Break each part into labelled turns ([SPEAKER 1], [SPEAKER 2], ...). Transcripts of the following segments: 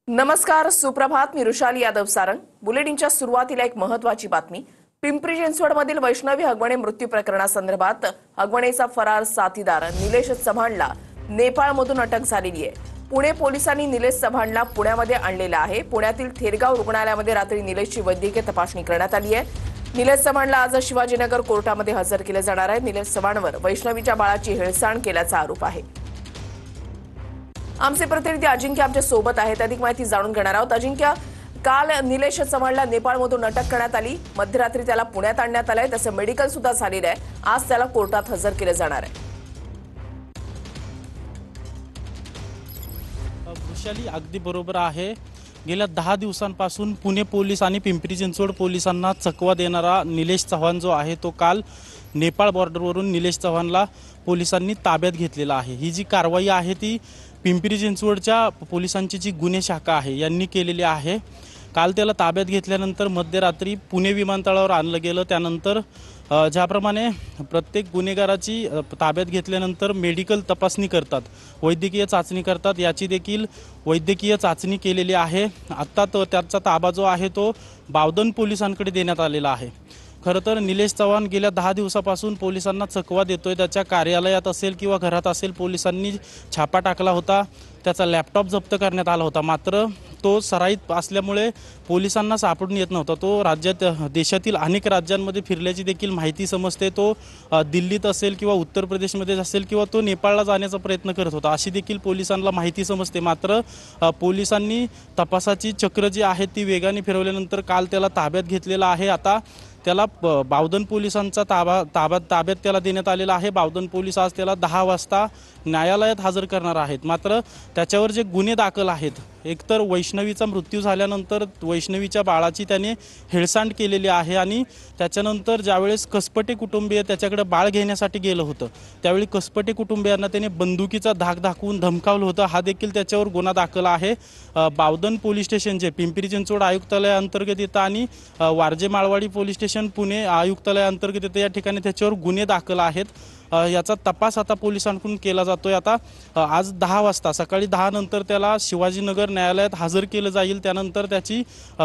[SPEAKER 1] नमस्कार, सुप्रभात. मी रुशाली यादव सारंग. बुलेटिनच्या सुरुवातीला एक महत्त्वाची बातमी. पिंपरी चिंचवडमधील वैष्णवी हगवणे मृत्यू प्रकरणासंदर्भात हगवणेचा फरार साथीदार निलेश चव्हाणला नेपाळमधून अटक झालेली आहे. पुणे पोलिसांनी निलेश चव्हाणला पुण्यामध्ये आणलेला आहे. पुण्यातील थेरगाव रुग्णालयामध्ये रात्री निलेशची वैद्यकीय तपासणी करण्यात आली आहे. निलेश चव्हाणला आज शिवाजीनगर कोर्टामध्ये हजर केले जाणार आहे. निलेश चव्हाणवर वैष्णवीच्या बाळाची हेळसांड केल्याचा आरोप आहे. आमचे प्रतिनिधी अजिंक्य आमच्या सोबत आहेत. अधिक माहिती जाणून घेणार आहोत. अजिंक्य, काल निलेश चव्हाणला नेपाळमधून अटक करण्यात आली. मध्यरात्री त्याला पुण्यात आणण्यात आलंय. त्याचं मेडिकल सुद्धा झालेलं आहे. आज त्याला कोर्टात हजर केले जाणार आहे.
[SPEAKER 2] वृषाली, अगदी बरोबर आहे. गेल्या 10 दिवसांपासून पुणे पोलीस आणि पिंपरी चिंचवड पोलिसांना चकवा देणारा निलेश चव्हाण जो आहे तो काल नेपाळ बॉर्डरवरून निलेश चव्हाणला पोलिसांनी ताब्यात घेतलेला आहे. ही जी कारवाई आहे ती पिंपरी चिंचवडच्या पोलिसांची जी गुन्हे शाखा आहे यांनी केलेली आहे. काल त्याला ताब्यात घेतल्यानंतर मध्यरात्री पुणे विमानतळावर आणलं गेलं. त्यानंतर ज्याप्रमाणे प्रत्येक गुन्हेगाराची ताब्यात घेतल्यानंतर मेडिकल तपासणी करतात, वैद्यकीय चाचणी करतात, याची देखील वैद्यकीय चाचणी केलेली आहे. आत्ता त्याचा ताबा जो आहे तो बावधन पोलिसांकडे देण्यात आलेला आहे. खरं तर निलेश चव्हाण गेल्या 10 दिवसापासून पोलिसांना चकवा देतोय. त्याच्या कार्यालयात असेल किंवा घरात असेल पोलिसांनी छापा टाकला होता. त्याचा लॅपटॉप जप्त करण्यात आला होता. मात्र तो सराईत असल्यामुळे पोलिसांना सापडून येत नव्हता. तो देशातील अनेक राज्यांमध्ये फिरल्याची देखील माहिती समजते. तो दिल्लीत असेल किंवा उत्तर प्रदेशमध्ये असेल किंवा तो नेपाळला जाण्याचा प्रयत्न करत होता अशी देखील पोलिसांना माहिती समजते. मात्र पोलिसांनी तपासाची चक्र जी आहेत ती वेगाने फिरवल्यानंतर काल त्याला ताब्यात घेतलेला आहे. आता त्याला बावधन पोलिसांचा ताब्यात त्याला देण्यात आलेला आहे. बावधन पोलीस आज त्याला 10 वाजता न्यायालयात हजर करणार आहेत. मात्र त्याच्यावर जे गुन्हे दाखल आहेत, एकतर वैष्णवीचा मृत्यू झाल्यानंतर वैष्णवीच्या बाळाची त्याने हेळसांड केलेली आहे आणि त्याच्यानंतर ज्यावेळेस कसपटे कुटुंबीय त्याच्याकडे बाळ घेण्यासाठी गेलं होतं त्यावेळी कसपटे कुटुंबियांना त्याने बंदुकीचा धाक दाखवून धमकावलं होतं. हा देखील त्याच्यावर गुन्हा दाखल आहे. बावधन पोलीस स्टेशन जे पिंपरी चिंचवड आयुक्तालयाअंतर्गत येतं आणि वारजे माळवाडी पोलीस स्टेशन पुणे आयुक्तालयाअंतर्गत येतं, या ठिकाणी त्याच्यावर गुन्हे दाखल आहेत. याचा तपास आता पोलिसांकडून केला जातोय. आता आज 10 वाजता सकाळी 10 नंतर त्याला शिवाजीनगर न्यायालयात हजर केलं जाईल. त्यानंतर त्याची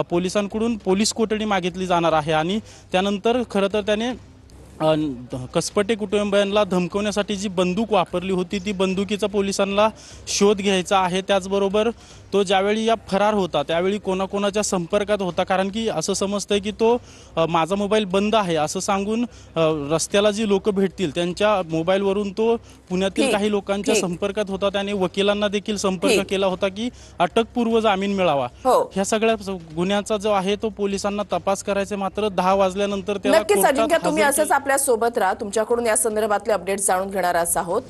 [SPEAKER 2] पोलिसांकडून पोलीस कोठडी मागितली जाणार आहे आणि त्यानंतर खरं तर त्याने कसपटे कुटुंबियांना धमकवण्यासाठी जी बंदूक वापरली होती ती बंदुकीचा पोलिसांना शोध घ्यायचा आहे. त्याचबरोबर तो ज्यावेळी फरार होता त्यावेळी कोणाकोणाच्या संपर्कात होता, कारण की असं समजतंय की तो माझा मोबाईल बंद आहे असं सांगून रस्त्याला जी लोक भेटतील त्यांच्या मोबाईलवरून तो पुण्यातील काही लोकांच्या संपर्कात होता. त्याने वकिलांना देखील संपर्क केला होता की अटकपूर्व जामीन मिळावा. ह्या सगळ्या गुन्ह्याचा जो आहे तो पोलिसांना तपास करायचा. मात्र 10 वाजल्यानंतर त्याला
[SPEAKER 1] तुम्ही असंच आपल्या सोबत राहा. तुमच्याकडून या संदर्भातले अपडेट्स जाणून घेणार आहोत.